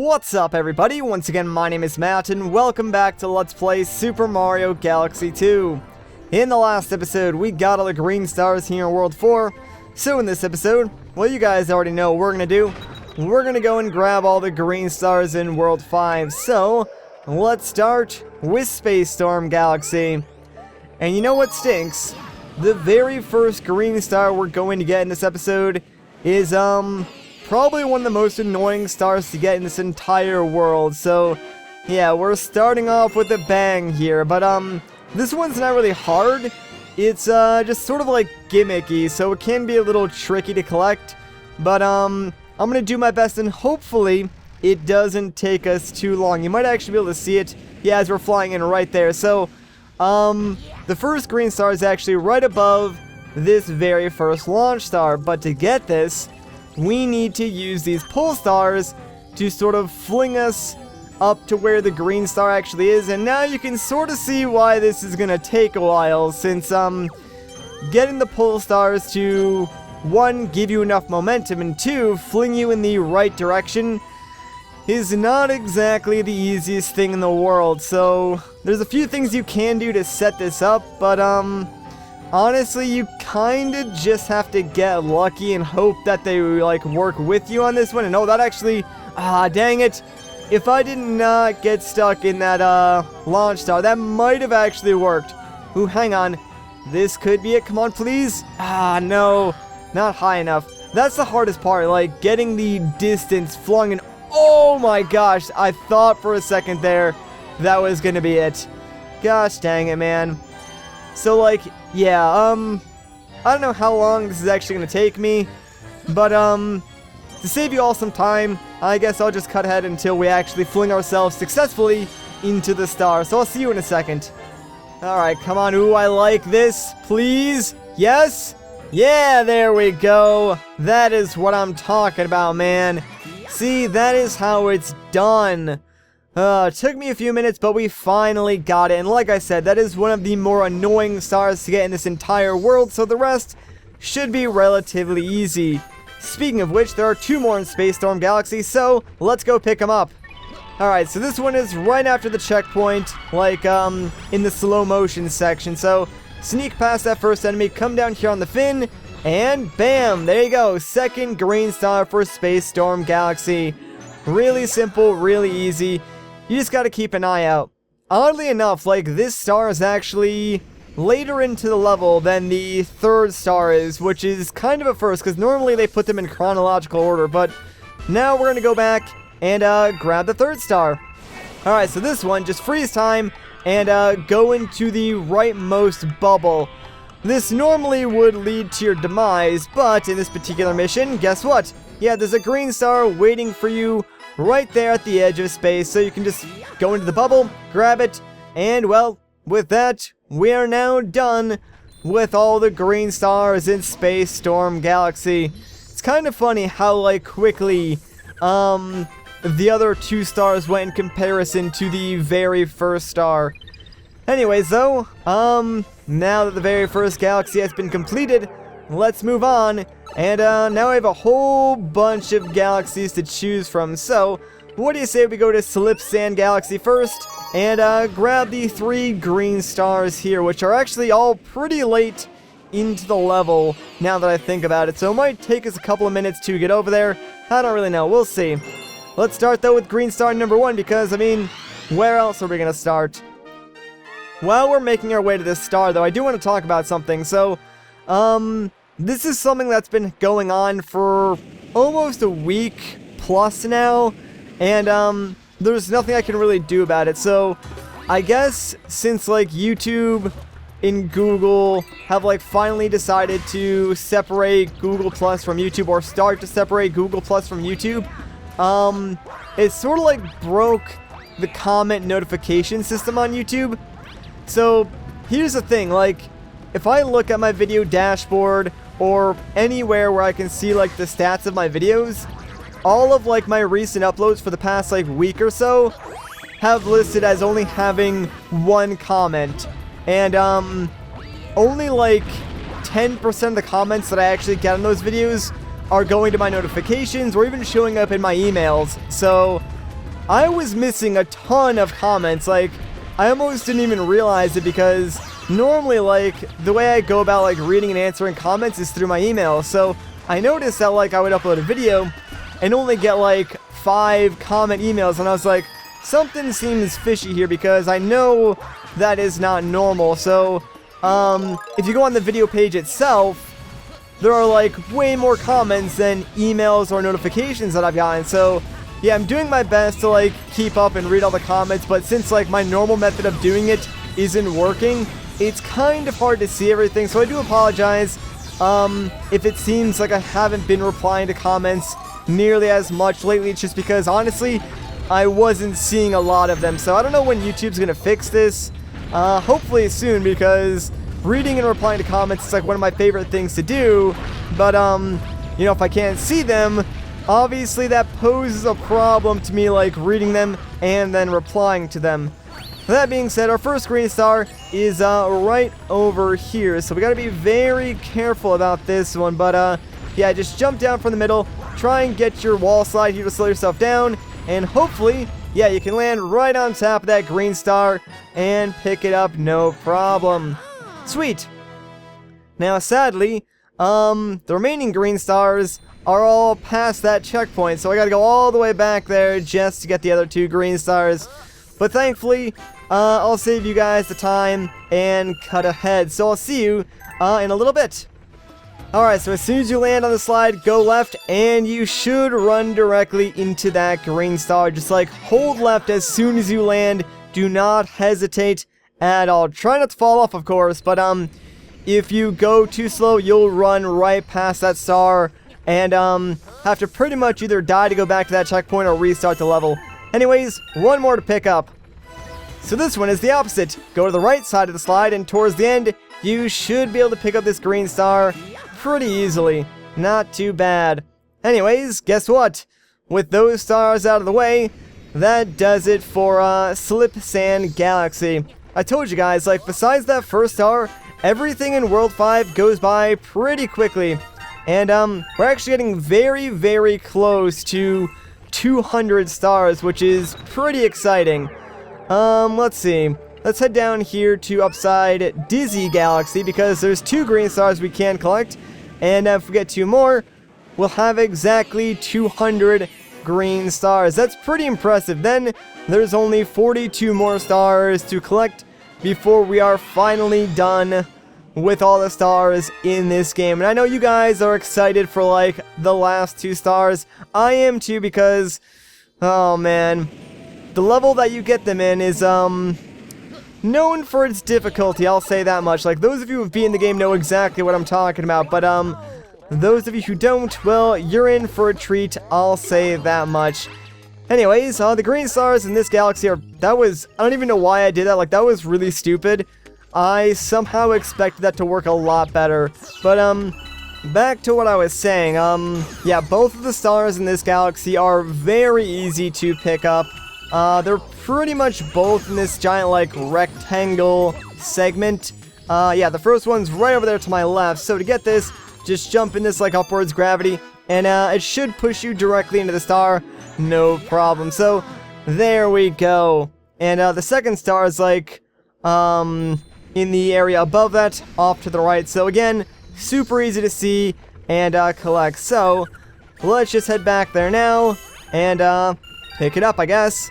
What's up everybody, once again my name is Matt and welcome back to Let's Play Super Mario Galaxy 2. In the last episode we got all the green stars here in World 4, so in this episode, well you guys already know what we're gonna do. We're gonna go and grab all the green stars in World 5, so let's start with Space Storm Galaxy. And you know what stinks? The very first green star we're going to get in this episode is probably one of the most annoying stars to get in this entire world. So yeah, we're starting off with a bang here, but this one's not really hard. It's just sort of like gimmicky, so it can be a little tricky to collect, but I'm gonna do my best and hopefully it doesn't take us too long. You might actually be able to see it, yeah, as we're flying in right there. So the first green star is actually right above this very first launch star, but to get this we need to use these pull stars to sort of fling us up to where the green star actually is. And now you can sort of see why this is gonna take a while, since getting the pull stars to, one, give you enough momentum, and two, fling you in the right direction is not exactly the easiest thing in the world. So there's a few things you can do to set this up, but honestly, you kinda just have to get lucky and hope that they, like, work with you on this one. And oh, that actually, dang it. If I did not get stuck in that, launch star, that might have actually worked. Ooh, hang on. This could be it. Come on, please. No. Not high enough. That's the hardest part, like, getting the distance flung in. Oh my gosh, I thought for a second there that was gonna be it. Gosh dang it, man. So, like, yeah, I don't know how long this is actually gonna take me, but, to save you all some time, I guess I'll just cut ahead until we actually fling ourselves successfully into the star. So I'll see you in a second. Alright, come on. Ooh, I like this. Please? Yes? Yeah, there we go. That is what I'm talking about, man. See, that is how it's done. It took me a few minutes, but we finally got it. And like I said, that is one of the more annoying stars to get in this entire world, so the rest should be relatively easy. Speaking of which, there are two more in Space Storm Galaxy, so let's go pick them up. Alright, so this one is right after the checkpoint, like, in the slow motion section. So, sneak past that first enemy, come down here on the fin, and bam, there you go. Second green star for Space Storm Galaxy. Really simple, really easy. You just gotta keep an eye out. Oddly enough, like, this star is actually later into the level than the third star is, which is kind of a first, because normally they put them in chronological order, but now we're gonna go back and grab the third star. Alright, so this one, just freeze time and go into the rightmost bubble. This normally would lead to your demise, but in this particular mission, guess what? Yeah, there's a green star waiting for you right there at the edge of space, so you can just go into the bubble, grab it, and well, with that, we are now done with all the green stars in Space Storm Galaxy. It's kind of funny how, like, quickly, the other two stars went in comparison to the very first star. Anyways, though, now that the very first galaxy has been completed, let's move on. And now we have a whole bunch of galaxies to choose from. So, what do you say we go to Slip Sand Galaxy first and grab the 3 green stars here, which are actually all pretty late into the level now that I think about it. So it might take us a couple of minutes to get over there. I don't really know. We'll see. Let's start though with green star number 1 because, I mean, where else are we going to start? While we're making our way to this star though, I do want to talk about something. So, this is something that's been going on for almost a week plus now, and there's nothing I can really do about it. So I guess since, like, YouTube and Google have, like, finally decided to separate Google Plus from YouTube, or start to separate Google Plus from YouTube, it sort of, like, broke the comment notification system on YouTube. So here's the thing, like, if I look at my video dashboard or anywhere where I can see, like, the stats of my videos, all of, like, my recent uploads for the past, like, week or so have listed as only having 1 comment. And, only, like, 10% of the comments that I actually get on those videos are going to my notifications or even showing up in my emails. So I was missing a ton of comments. Like, I almost didn't even realize it because normally, like, the way I go about, like, reading and answering comments is through my email. So I noticed that, like, I would upload a video and only get, like, 5 comment emails, and I was like, something seems fishy here because I know that is not normal. So, if you go on the video page itself, there are, like, way more comments than emails or notifications that I've gotten. So, yeah, I'm doing my best to, like, keep up and read all the comments, but since, like, my normal method of doing it isn't working, it's kind of hard to see everything, so I do apologize if it seems like I haven't been replying to comments nearly as much lately. It's just because, honestly, I wasn't seeing a lot of them, so I don't know when YouTube's gonna fix this. Hopefully soon, because reading and replying to comments is, like, one of my favorite things to do, but, you know, if I can't see them, obviously that poses a problem to me, like, reading them and then replying to them. That being said, our first green star is right over here, so we gotta be very careful about this one. But yeah, just jump down from the middle, try and get your wall slide here to slow yourself down, and hopefully, yeah, you can land right on top of that green star and pick it up, no problem. Sweet. Now, sadly, the remaining green stars are all past that checkpoint, so I gotta go all the way back there just to get the other 2 green stars. But thankfully, I'll save you guys the time and cut ahead. So I'll see you in a little bit. Alright, so as soon as you land on the slide, go left, and you should run directly into that green star. Just, like, hold left as soon as you land. Do not hesitate at all. Try not to fall off, of course, but if you go too slow, you'll run right past that star and have to pretty much either die to go back to that checkpoint or restart the level. Anyways, one more to pick up. So this one is the opposite. Go to the right side of the slide, and towards the end, you should be able to pick up this green star pretty easily. Not too bad. Anyways, guess what? With those stars out of the way, that does it for Slip Sand Galaxy. I told you guys, like, besides that first star, everything in World 5 goes by pretty quickly. And we're actually getting very, very close to 200 stars, which is pretty exciting. Let's see. Let's head down here to Upside Dizzy Galaxy, because there's 2 green stars we can collect. And if we get 2 more, we'll have exactly 200 green stars. That's pretty impressive. Then there's only 42 more stars to collect before we are finally done with all the stars in this game. And I know you guys are excited for, like, the last 2 stars. I am too, because, oh man, the level that you get them in is known for its difficulty, I'll say that much. Like, those of you who've beaten the game know exactly what I'm talking about, but those of you who don't, well, you're in for a treat, I'll say that much. Anyways, the green stars in this galaxy are, I don't even know why I did that. Like, that was really stupid. I somehow expected that to work a lot better. But back to what I was saying. Yeah, both of the stars in this galaxy are very easy to pick up. They're pretty much both in this giant, like, rectangle segment. Yeah, the first one's right over there to my left. So to get this, just jump in this, like, upwards gravity, and it should push you directly into the star. No problem. So there we go. And the second star is, like, in the area above that, off to the right. So again, super easy to see and collect. So let's just head back there now and pick it up, I guess.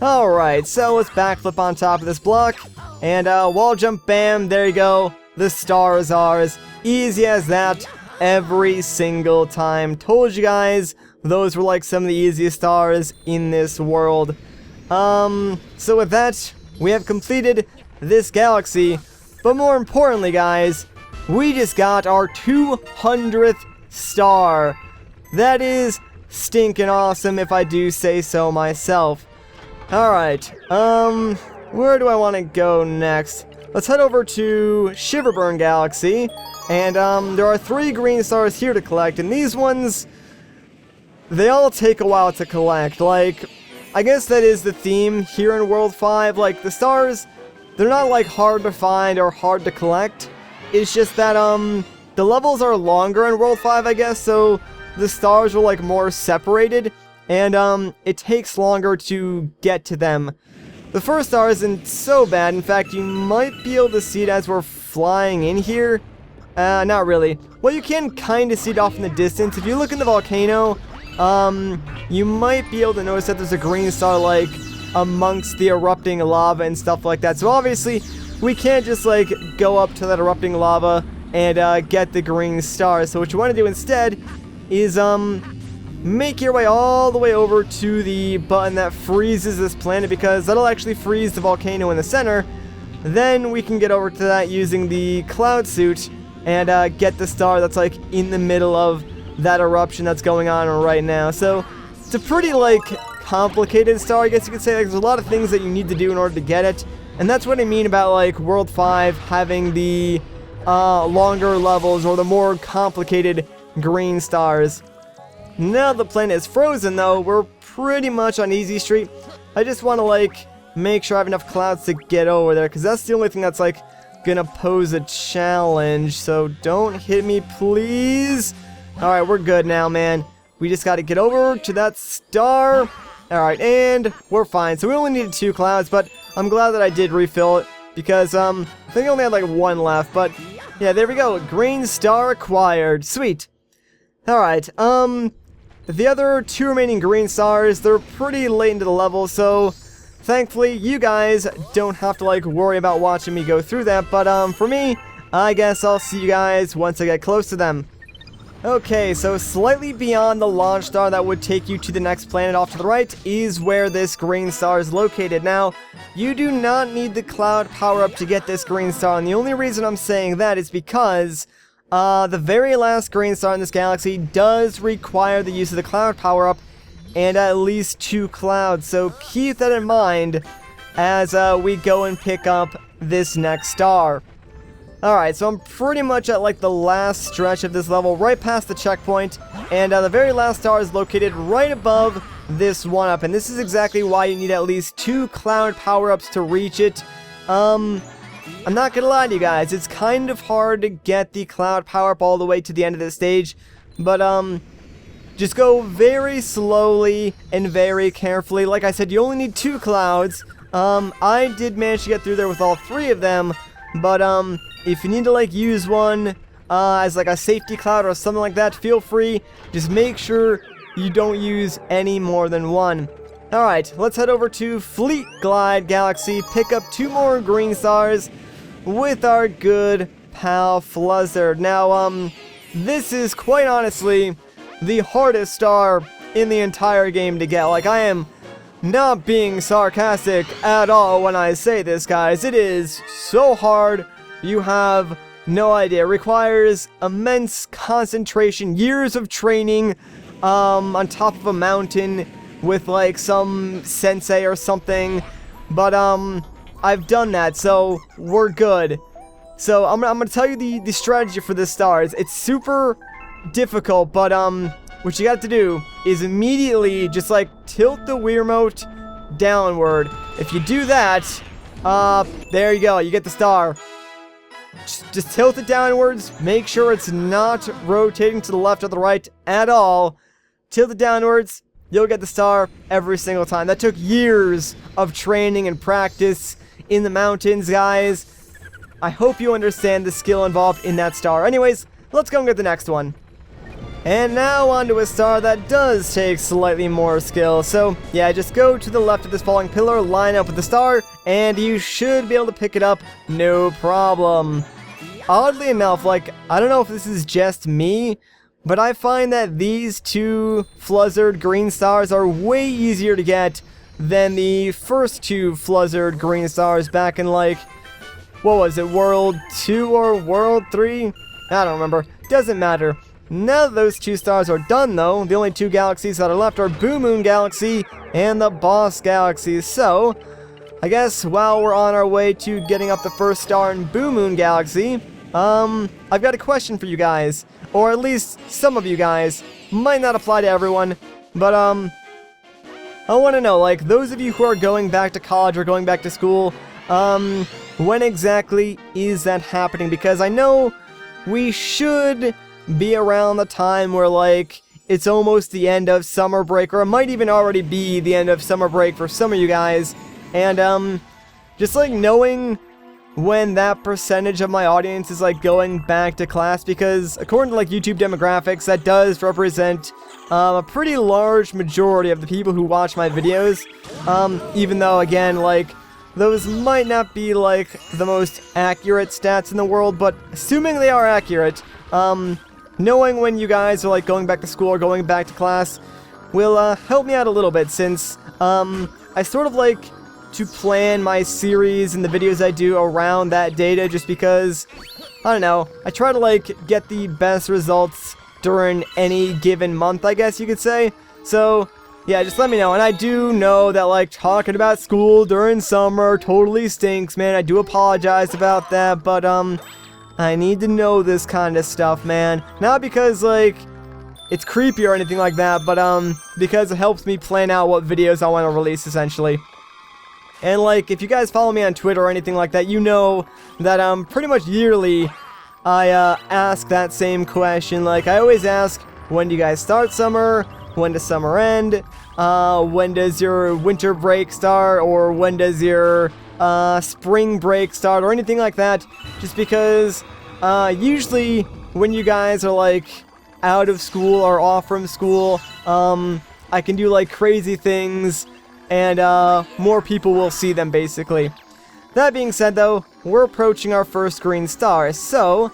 Alright, so let's backflip on top of this block, and wall jump, bam, there you go. The star is ours. Easy as that every single time. Told you guys, those were like some of the easiest stars in this world. So with that, we have completed this galaxy, but more importantly, guys, we just got our 200th star. That is stinking awesome, if I do say so myself. Alright, where do I want to go next? Let's head over to Shiverburn Galaxy, and there are 3 green stars here to collect, and these ones, they all take a while to collect. Like, I guess that is the theme here in World 5. Like, the stars, they're not, like, hard to find or hard to collect. It's just that, the levels are longer in World 5, I guess, so the stars are, like, more separated, and it takes longer to get to them. The first star isn't so bad. In fact, you might be able to see it as we're flying in here. Not really. Well, you can kind of see it off in the distance. If you look in the volcano, you might be able to notice that there's a green star, like, amongst the erupting lava and stuff like that. So obviously, we can't just, like, go up to that erupting lava and get the green star. So what you want to do instead is, make your way all the way over to the button that freezes this planet, because that'll actually freeze the volcano in the center. Then we can get over to that using the cloud suit and get the star that's like in the middle of that eruption that's going on right now. So it's a pretty like complicated star, I guess you could say. Like, there's a lot of things that you need to do in order to get it, and that's what I mean about like World 5 having the longer levels or the more complicated green stars. Now the planet is frozen though, we're pretty much on easy street. I just want to like make sure I have enough clouds to get over there, because that's the only thing that's like gonna pose a challenge. So don't hit me, please. Alright, we're good now, man. We just gotta get over to that star. Alright, and we're fine. So we only needed 2 clouds, but I'm glad that I did refill it, because I think I only had like 1 left. But yeah, there we go. Green star acquired. Sweet. Alright, the other 2 remaining green stars, they're pretty late into the level, so thankfully you guys don't have to like worry about watching me go through that. But for me, I guess I'll see you guys once I get close to them. Okay, so slightly beyond the launch star that would take you to the next planet off to the right is where this green star is located. Now, you do not need the cloud power-up to get this green star, and the only reason I'm saying that is because the very last green star in this galaxy does require the use of the cloud power-up and at least 2 clouds, so keep that in mind as we go and pick up this next star. Alright, so I'm pretty much at like the last stretch of this level, right past the checkpoint, and the very last star is located right above this 1-up, and this is exactly why you need at least 2 cloud power-ups to reach it. I'm not gonna lie to you guys, it's kind of hard to get the cloud power-up all the way to the end of the stage, but just go very slowly and very carefully. Like I said, you only need 2 clouds. I did manage to get through there with all 3 of them, but if you need to like use one as like a safety cloud or something like that, feel free. Just make sure you don't use any more than 1. Alright, let's head over to Fleet Glide Galaxy, pick up 2 more green stars with our good pal Fluzzard. Now, this is quite honestly the hardest star in the entire game to get. Like, I am not being sarcastic at all when I say this, guys. It is so hard, you have no idea. It requires immense concentration, years of training, on top of a mountain with like some sensei or something. But I've done that, so we're good. So I'm gonna tell you the strategy for this star. It's super difficult, but what you got to do is immediately just like tilt the Wii remote downward. If you do that, there you go, you get the star. Just tilt it downwards, make sure it's not rotating to the left or the right at all. Tilt it downwards, you'll get the star every single time. That took years of training and practice in the mountains, guys. I hope you understand the skill involved in that star. Anyways, let's go and get the next one. And now onto a star that does take slightly more skill. So yeah, just go to the left of this falling pillar, line up with the star, and you should be able to pick it up no problem. Oddly enough, like, I don't know if this is just me, but I find that these 2 Fluzzard green stars are way easier to get than the first 2 Fluzzard green stars back in like, what was it, World 2 or World 3? I don't remember. Doesn't matter. Now that those 2 stars are done, though, the only 2 galaxies that are left are Boo Moon Galaxy and the Boss Galaxy. So, I guess while we're on our way to getting up the first star in Boo Moon Galaxy, I've got a question for you guys. Or at least some of you guys. Might not apply to everyone, but, I want to know, like, those of you who are going back to college or going back to school, when exactly is that happening? Because I know we should be around the time where, like, it's almost the end of summer break, or it might even already be the end of summer break for some of you guys. And just like knowing when that percentage of my audience is like going back to class, because according to like YouTube demographics, that does represent a pretty large majority of the people who watch my videos, even though again, like, those might not be like the most accurate stats in the world, but assuming they are accurate, knowing when you guys are like going back to school or going back to class will help me out a little bit, since I sort of like to plan my series and the videos I do around that data, just because, I don't know, I try to like get the best results during any given month, I guess you could say. So yeah, just let me know. And I do know that like talking about school during summer totally stinks, man. I do apologize about that, but I need to know this kind of stuff, man. Not because like it's creepy or anything like that, but because it helps me plan out what videos I want to release, essentially. And like, if you guys follow me on Twitter or anything like that, you know that pretty much yearly I ask that same question. Like, I always ask, when do you guys start summer? When does summer end? When does your winter break start? Or when does your spring break start? Or anything like that. Just because usually when you guys are like out of school or off from school, I can do like crazy things, and more people will see them, basically. That being said, though, we're approaching our first green star, so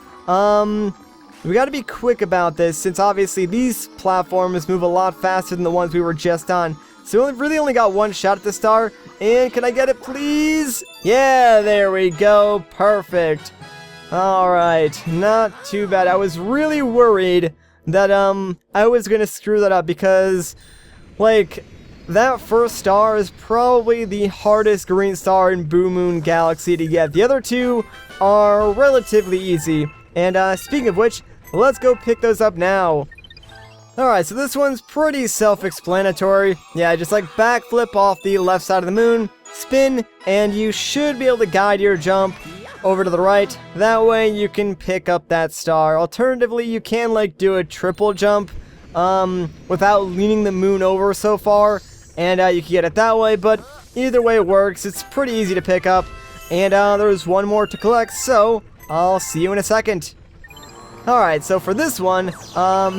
we gotta be quick about this, since obviously these platforms move a lot faster than the ones we were just on. So we really only got one shot at the star, and can I get it, please? Yeah, there we go, perfect. Alright, not too bad. I was really worried that I was gonna screw that up, because like, that first star is probably the hardest green star in Blue Moon Galaxy to get. The other two are relatively easy. And speaking of which, let's go pick those up now. Alright, so this one's pretty self-explanatory. Yeah, just like backflip off the left side of the moon, spin, and you should be able to guide your jump over to the right. That way you can pick up that star. Alternatively, you can like do a triple jump without leaning the moon over so far, and you can get it that way, but either way it works. It's pretty easy to pick up, and there's one more to collect, so I'll see you in a second. Alright, so for this one,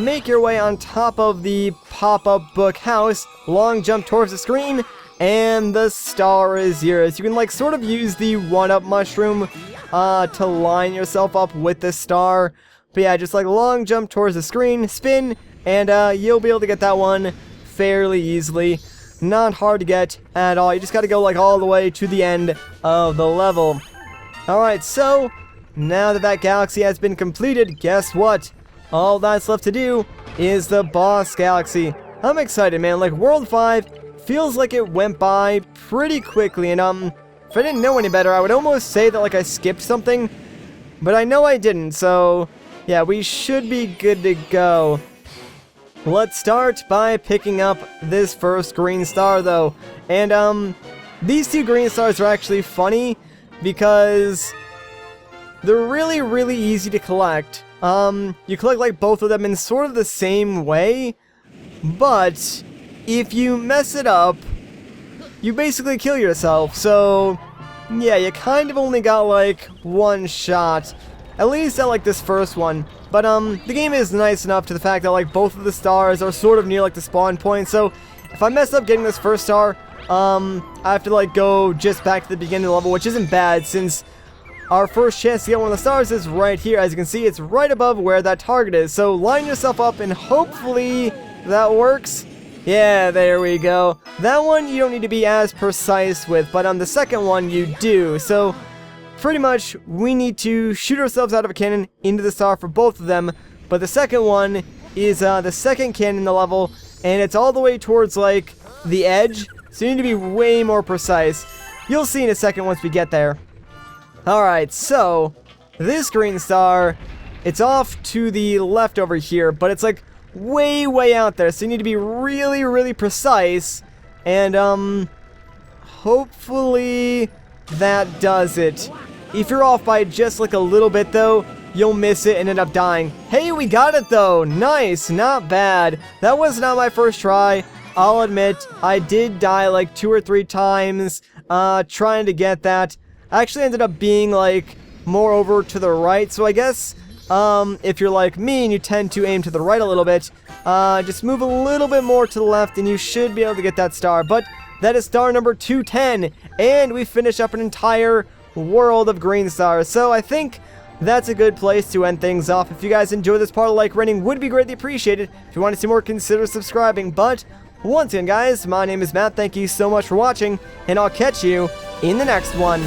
make your way on top of the pop-up book house, long jump towards the screen, and the star is yours. You can like sort of use the one-up mushroom to line yourself up with the star. But yeah, just like long jump towards the screen, spin, and you'll be able to get that one fairly easily. Not hard to get at all. You just gotta go like all the way to the end of the level. Alright, so now that that galaxy has been completed, guess what? All that's left to do is the boss galaxy. I'm excited, man. Like, World 5 feels like it went by pretty quickly, and if I didn't know any better, I would almost say that like I skipped something, but I know I didn't, so yeah, we should be good to go. Let's start by picking up this first green star, though. And these two green stars are actually funny because they're really, really easy to collect. You collect like both of them in sort of the same way, but if you mess it up, you basically kill yourself. So yeah, you kind of only got like one shot, at least at like this first one. But the game is nice enough to the fact that like both of the stars are sort of near like the spawn point. So if I mess up getting this first star, I have to like go just back to the beginning of the level, which isn't bad, since our first chance to get one of the stars is right here. As you can see, it's right above where that target is. So line yourself up and hopefully that works. Yeah, there we go. That one you don't need to be as precise with, but on the second one you do. So pretty much we need to shoot ourselves out of a cannon into the star for both of them. But the second one is the second cannon in the level, and it's all the way towards like the edge. So you need to be way more precise. You'll see in a second once we get there. Alright, so this green star, it's off to the left over here, but it's like way, way out there. So you need to be really, really precise. And hopefully that does it. If you're off by just like a little bit though, you'll miss it and end up dying. Hey, we got it though. Nice, not bad. That was not my first try. I'll admit, I did die like 2 or 3 times trying to get that. I actually ended up being like more over to the right, so I guess if you're like me and you tend to aim to the right a little bit, just move a little bit more to the left and you should be able to get that star. But that is star number 210, and we finish up an entire world of green stars. So I think that's a good place to end things off. If you guys enjoy this part, a like rating would be greatly appreciated. If you want to see more, consider subscribing. But once again, guys, my name is Matt. Thank you so much for watching, and I'll catch you in the next one.